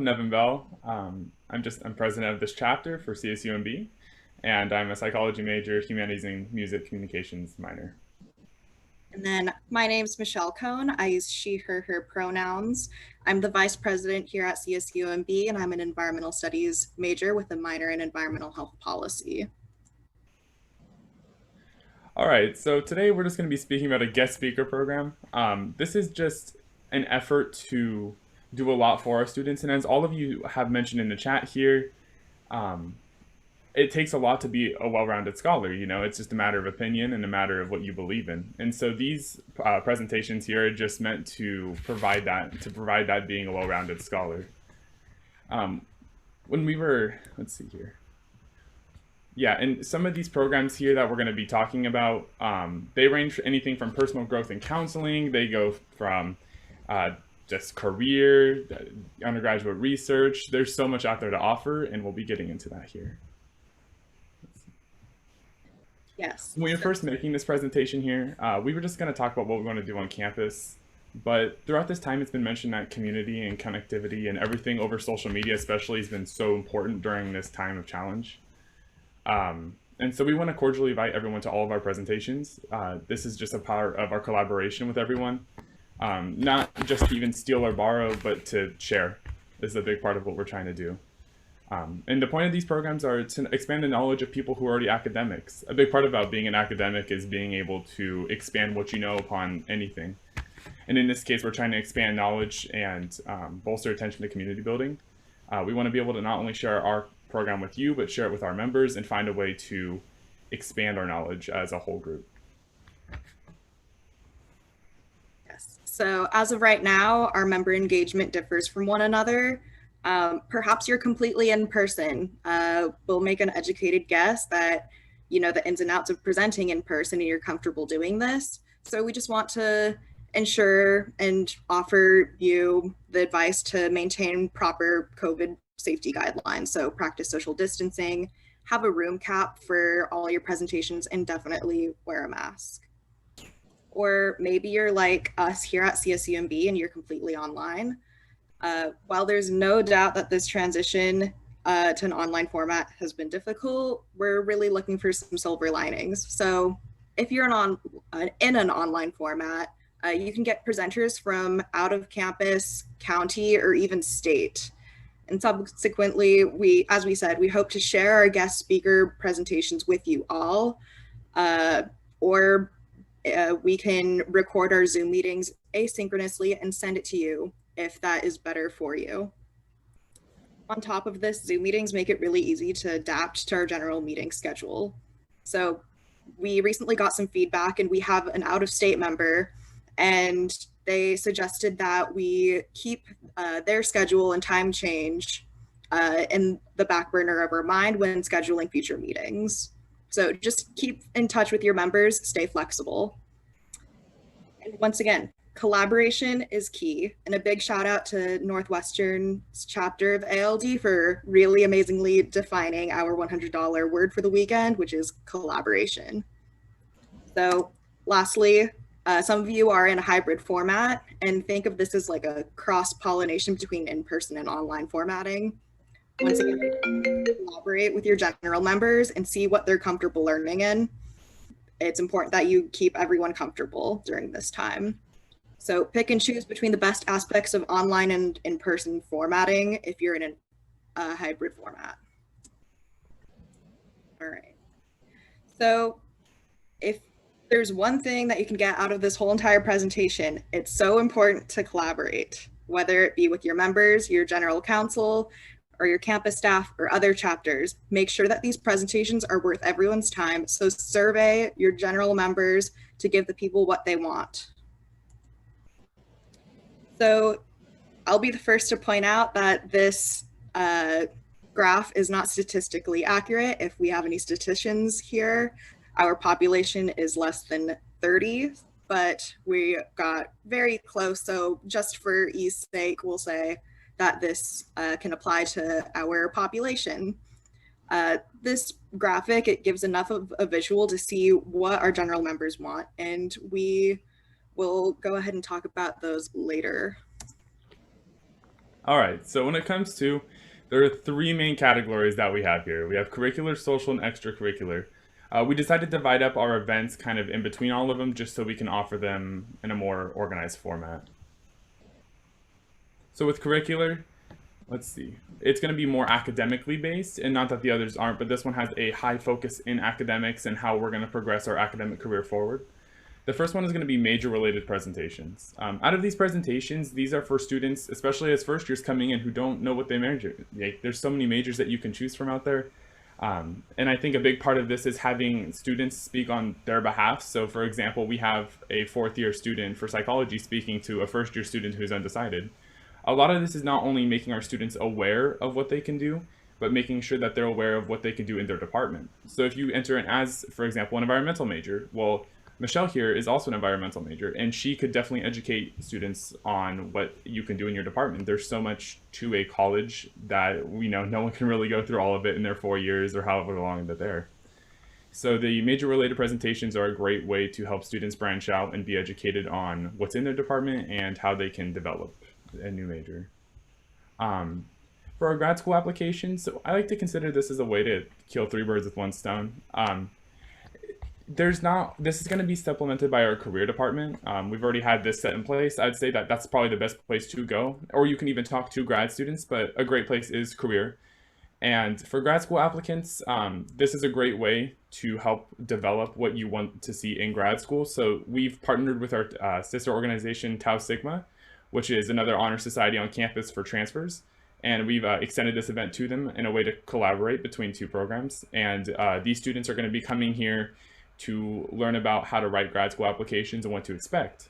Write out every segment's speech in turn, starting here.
Nevan. I'm president of this chapter for CSUMB, and I'm a psychology major, humanities and music communications minor. And then my name's Michelle Cohn. I use she, her pronouns. I'm the vice president here at CSUMB, and I'm an environmental studies major with a minor in environmental health policy. All right, so today we're just going to be speaking about a guest speaker program. This is just an effort to do a lot for our students, and as all of you have mentioned in the chat here, um, it takes a lot to be a well-rounded scholar. You know, it's just a matter of opinion and a matter of what you believe in. And so these presentations here are just meant to provide that being a well-rounded scholar. When we were, let's see here. Yeah, and some of these programs here that we're going to be talking about, they range anything from personal growth and counseling. They go from just career, undergraduate research. There's so much out there to offer, and we'll be getting into that here. Yes. When we were first making this presentation here, we were just going to talk about what we want to do on campus. But throughout this time, it's been mentioned that community and connectivity and everything over social media especially has been so important during this time of challenge. And so we want to cordially invite everyone to all of our presentations. This is just a part of our collaboration with everyone. Not just to even steal or borrow, but to share. This is a big part of what we're trying to do. And the point of these programs are to expand the knowledge of people who are already academics. A big part about being an academic is being able to expand what you know upon anything. And in this case, we're trying to expand knowledge and bolster attention to community building. We want to be able to not only share our program with you, but share it with our members and find a way to expand our knowledge as a whole group. Yes. So as of right now, our member engagement differs from one another. Perhaps you're completely in person. We'll make an educated guess that you know the ins and outs of presenting in person and you're comfortable doing this. So we just want to ensure and offer you the advice to maintain proper COVID safety guidelines. So practice social distancing, have a room cap for all your presentations, and definitely wear a mask. Or maybe you're like us here at CSUMB and you're completely online. While there's no doubt that this transition to an online format has been difficult, we're really looking for some silver linings. So if you're in an online format, you can get presenters from out of campus, county, or even state. And subsequently, as we said, we hope to share our guest speaker presentations with you all, or we can record our Zoom meetings asynchronously and send it to you if that is better for you. On top of this, Zoom meetings make it really easy to adapt to our general meeting schedule. So we recently got some feedback and we have an out-of-state member, and they suggested that we keep their schedule and time change in the back burner of our mind when scheduling future meetings. So just keep in touch with your members, stay flexible. And once again, collaboration is key. And a big shout out to Northwestern's chapter of ALD for really amazingly defining our $100 word for the weekend, which is collaboration. So lastly, some of you are in a hybrid format, and think of this as like a cross-pollination between in-person and online formatting. Once again, collaborate with your general members and see what they're comfortable learning in. It's important that you keep everyone comfortable during this time. So pick and choose between the best aspects of online and in-person formatting if you're in a hybrid format. All right. So if there's one thing that you can get out of this whole entire presentation, it's so important to collaborate, whether it be with your members, your general counsel, or your campus staff, or other chapters. Make sure that these presentations are worth everyone's time. So survey your general members to give the people what they want. So I'll be the first to point out that this graph is not statistically accurate. If we have any statisticians here, our population is less than 30, but we got very close. So just for ease sake, we'll say that this can apply to our population. This graphic, it gives enough of a visual to see what our general members want, and we will go ahead and talk about those later. All right, so when it comes to, there are three main categories that we have here. We have curricular, social, and extracurricular. We decided to divide up our events kind of in between all of them just so we can offer them in a more organized format. So with curricular, let's see. It's going to be more academically based, and not that the others aren't, but this one has a high focus in academics and how we're going to progress our academic career forward. The first one is going to be major related presentations. Out of these presentations, these are for students, especially as first years coming in who don't know what they major. There's so many majors that you can choose from out there. And I think a big part of this is having students speak on their behalf. So for example, we have a fourth year student for psychology speaking to a first year student who's undecided. A lot of this is not only making our students aware of what they can do, but making sure that they're aware of what they can do in their department. So if you enter in as, for example, an environmental major, well, Michelle here is also an environmental major, and she could definitely educate students on what you can do in your department. There's so much to a college that we know no one can really go through all of it in their 4 years or however long that they're. So the major related presentations are a great way to help students branch out and be educated on what's in their department and how they can develop a new major. For our grad school applications, so I like to consider this as a way to kill three birds with one stone. This is going to be supplemented by our career department. We've already had this set in place. I'd say that that's probably the best place to go, or you can even talk to grad students, but a great place is career. And for grad school applicants, this is a great way to help develop what you want to see in grad school. So we've partnered with our sister organization, Tau Sigma, which is another honor society on campus for transfers. And we've extended this event to them in a way to collaborate between two programs. And these students are going to be coming here to learn about how to write grad school applications and what to expect.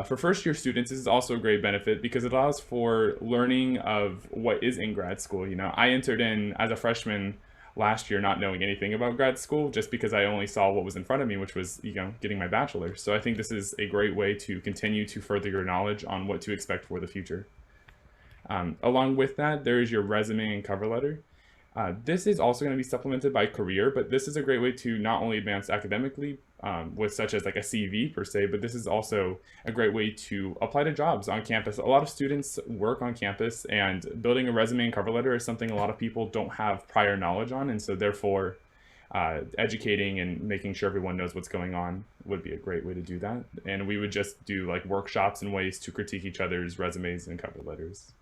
For first year students, this is also a great benefit because it allows for learning of what is in grad school. I entered in as a freshman last year not knowing anything about grad school just because I only saw what was in front of me, which was getting my bachelor's. So I think this is a great way to continue to further your knowledge on what to expect for the future. Along with that, there is your resume and cover letter. This is also going to be supplemented by career, but this is a great way to not only advance academically with such as like a CV per se, but this is also a great way to apply to jobs on campus. A lot of students work on campus, and building a resume and cover letter is something a lot of people don't have prior knowledge on, and so therefore educating and making sure everyone knows what's going on would be a great way to do that. And we would just do like workshops and ways to critique each other's resumes and cover letters.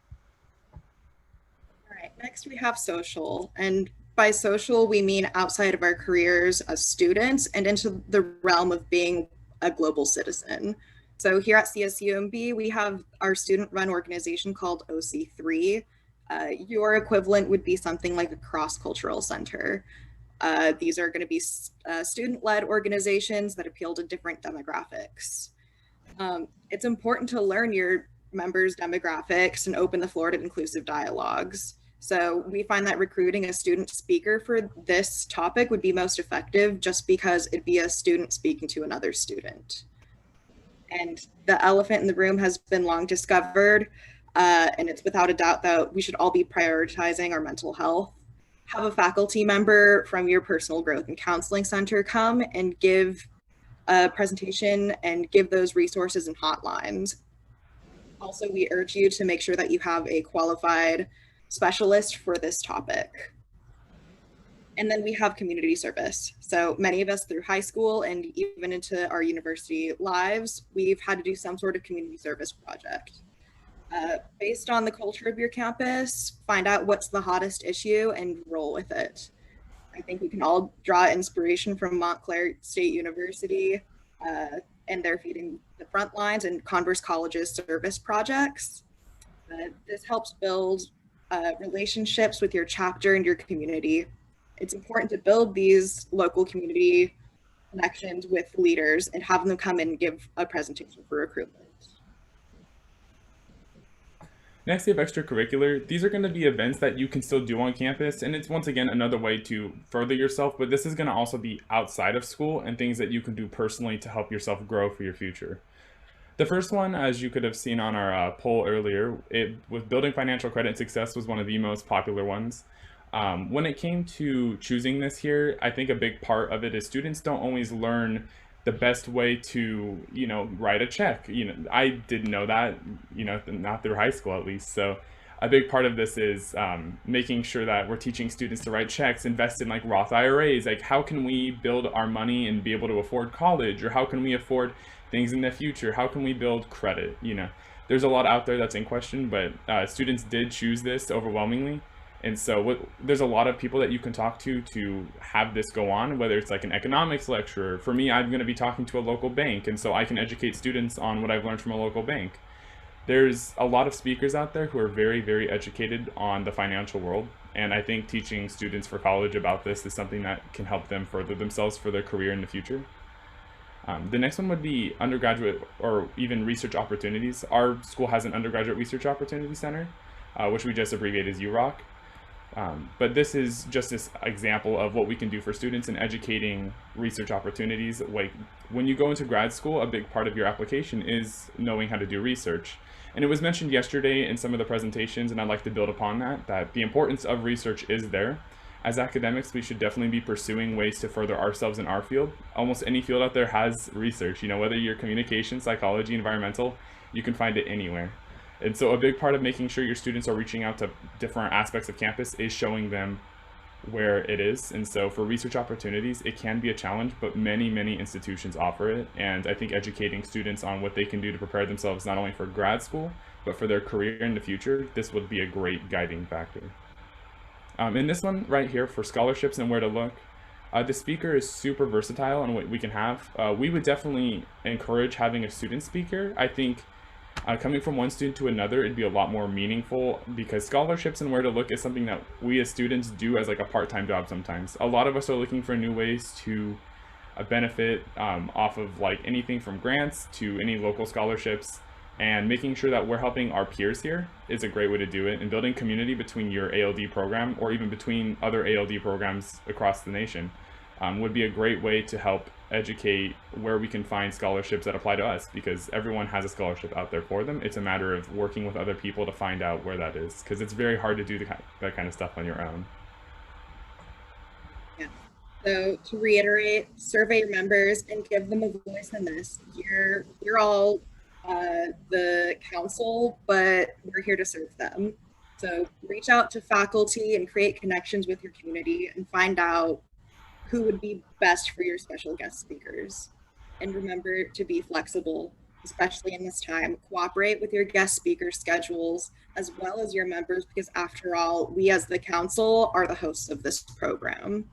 Next, we have social. And by social, we mean outside of our careers as students and into the realm of being a global citizen. So here at CSUMB, we have our student-run organization called OC3. Your equivalent would be something like a cross-cultural center. These are going to be student-led organizations that appeal to different demographics. It's important to learn your members' demographics and open the floor to inclusive dialogues. So we find that recruiting a student speaker for this topic would be most effective just because it'd be a student speaking to another student. And the elephant in the room has been long discovered, and it's without a doubt that we should all be prioritizing our mental health. Have a faculty member from your personal growth and counseling center come and give a presentation and give those resources and hotlines. Also, we urge you to make sure that you have a qualified specialist for this topic. And then we have community service. So many of us through high school and even into our university lives, we've had to do some sort of community service project. Based on the culture of your campus, find out what's the hottest issue and roll with it. I think we can all draw inspiration from Montclair State University and their Feeding the Front Lines and Converse College's service projects. This helps build relationships with your chapter and your community. It's important to build these local community connections with leaders and have them come in and give a presentation for recruitment. Next, we have extracurricular. These are going to be events that you can still do on campus, and it's once again another way to further yourself, but this is going to also be outside of school and things that you can do personally to help yourself grow for your future. The first one, as you could have seen on our poll earlier, with building financial credit and success was one of the most popular ones. When it came to choosing this here, I think a big part of it is students don't always learn the best way to, write a check. I didn't know that, not through high school at least. So a big part of this is making sure that we're teaching students to write checks, invest in like Roth IRAs. Like, how can we build our money and be able to afford college, or how can we afford things in the future? How can we build credit? You know, there's a lot out there that's in question, but students did choose this overwhelmingly. And so there's a lot of people that you can talk to have this go on, whether it's like an economics lecturer. For me, I'm going to be talking to a local bank, and so I can educate students on what I've learned from a local bank. There's a lot of speakers out there who are very, very educated on the financial world, and I think teaching students for college about this is something that can help them further themselves for their career in the future. The next one would be undergraduate or even research opportunities. Our school has an undergraduate research opportunity center, which we just abbreviate as UROC. But this is just this example of what we can do for students in educating research opportunities. Like, when you go into grad school, a big part of your application is knowing how to do research. And it was mentioned yesterday in some of the presentations, and I'd like to build upon that the importance of research is there. As academics, we should definitely be pursuing ways to further ourselves in our field. Almost any field out there has research. You know, whether you're communication, psychology, environmental, you can find it anywhere. And so a big part of making sure your students are reaching out to different aspects of campus is showing them where it is. And so for research opportunities, it can be a challenge, but many, many institutions offer it. And I think educating students on what they can do to prepare themselves not only for grad school, but for their career in the future, this would be a great guiding factor. In this one right here for scholarships and where to look, the speaker is super versatile on what we can have. We would definitely encourage having a student speaker. I think coming from one student to another, it'd be a lot more meaningful, because scholarships and where to look is something that we as students do as like a part-time job sometimes. A lot of us are looking for new ways to benefit off of like anything from grants to any local scholarships, and making sure that we're helping our peers here is a great way to do it, and building community between your ALD program or even between other ALD programs across the nation would be a great way to help educate where we can find scholarships that apply to us, because everyone has a scholarship out there for them. It's a matter of working with other people to find out where that is, because it's very hard to do that kind of stuff on your own. Yeah. So to reiterate, survey your members and give them a voice in this. You're all the council, but we're here to serve them. So reach out to faculty and create connections with your community and find out who would be best for your special guest speakers. And remember to be flexible, especially in this time. Cooperate with your guest speaker schedules as well as your members, because after all, we as the council are the hosts of this program.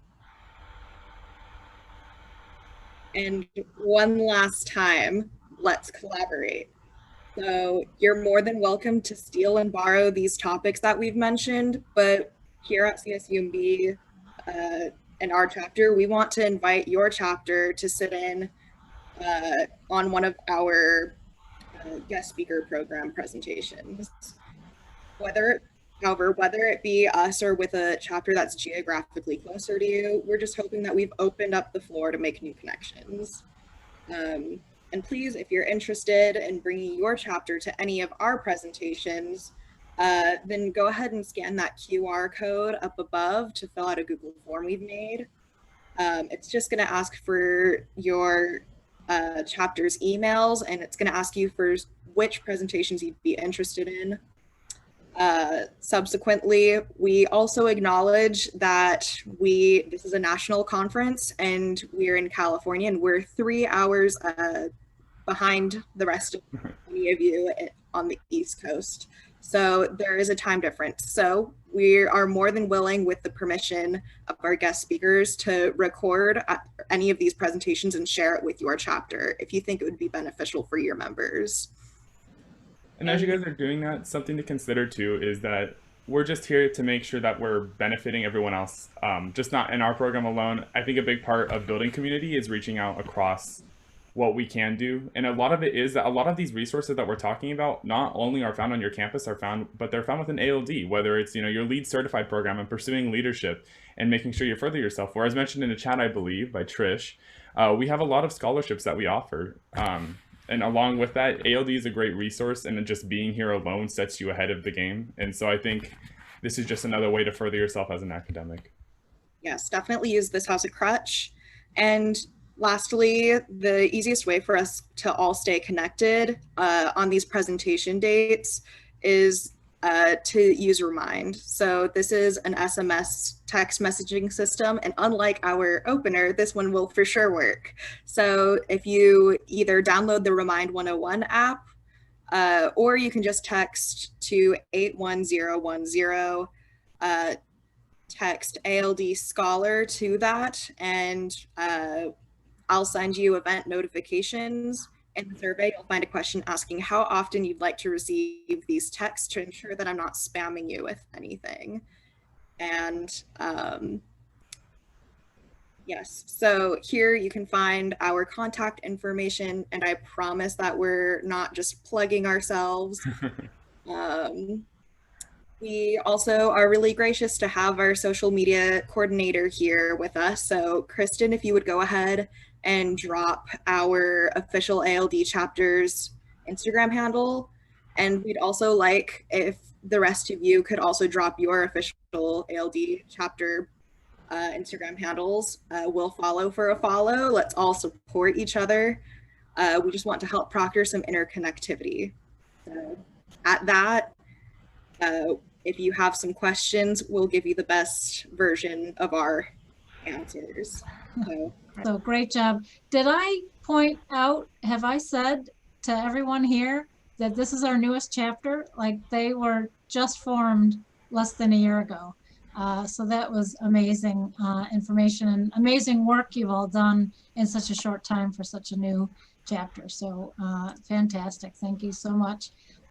And one last time, let's collaborate. So you're more than welcome to steal and borrow these topics that we've mentioned, but here at CSUMB, in our chapter, we want to invite your chapter to sit in on one of our guest speaker program presentations. However, whether it be us or with a chapter that's geographically closer to you, we're just hoping that we've opened up the floor to make new connections. And please, if you're interested in bringing your chapter to any of our presentations, then go ahead and scan that QR code up above to fill out a Google form we've made. It's just going to ask for your chapter's emails, and it's going to ask you for which presentations you'd be interested in. Subsequently, we also acknowledge that this is a national conference and we're in California, and we're 3 hours behind the rest of many of you on the East Coast. So there is a time difference. So we are more than willing, with the permission of our guest speakers, to record any of these presentations and share it with your chapter if you think it would be beneficial for your members. And as you guys are doing that, something to consider too is that we're just here to make sure that we're benefiting everyone else, just not in our program alone. I think a big part of building community is reaching out across what we can do. And a lot of it is that a lot of these resources that we're talking about not only are found on your campus, but they're found within ALD, whether it's, you know, your LEAD certified program and pursuing leadership and making sure you further yourself. Or as mentioned in the chat, I believe, by Trish, we have a lot of scholarships that we offer. And along with that, ALD is a great resource, and just being here alone sets you ahead of the game. And so I think this is just another way to further yourself as an academic. Yes, definitely use this as a crutch. And lastly, the easiest way for us to all stay connected on these presentation dates is to use Remind. So this is an SMS text messaging system, and unlike our opener, this one will for sure work. So if you either download the Remind 101 app, or you can just text to 81010, text ALD Scholar to that, and I'll send you event notifications. In the survey, you'll find a question asking how often you'd like to receive these texts to ensure that I'm not spamming you with anything. And yes, so here you can find our contact information, and I promise that we're not just plugging ourselves. We also are really gracious to have our social media coordinator here with us. So Kristen, if you would go ahead and drop our official ALD chapter's Instagram handle. And we'd also like if the rest of you could also drop your official ALD chapter Instagram handles. We'll follow for a follow. Let's all support each other. We just want to help proctor some interconnectivity. So at that, if you have some questions, we'll give you the best version of our answers. So great job. Did I point out, have I said to everyone here that this is our newest chapter? Like they were just formed less than a year ago. So that was amazing information and amazing work you've all done in such a short time for such a new chapter. So fantastic. Thank you so much.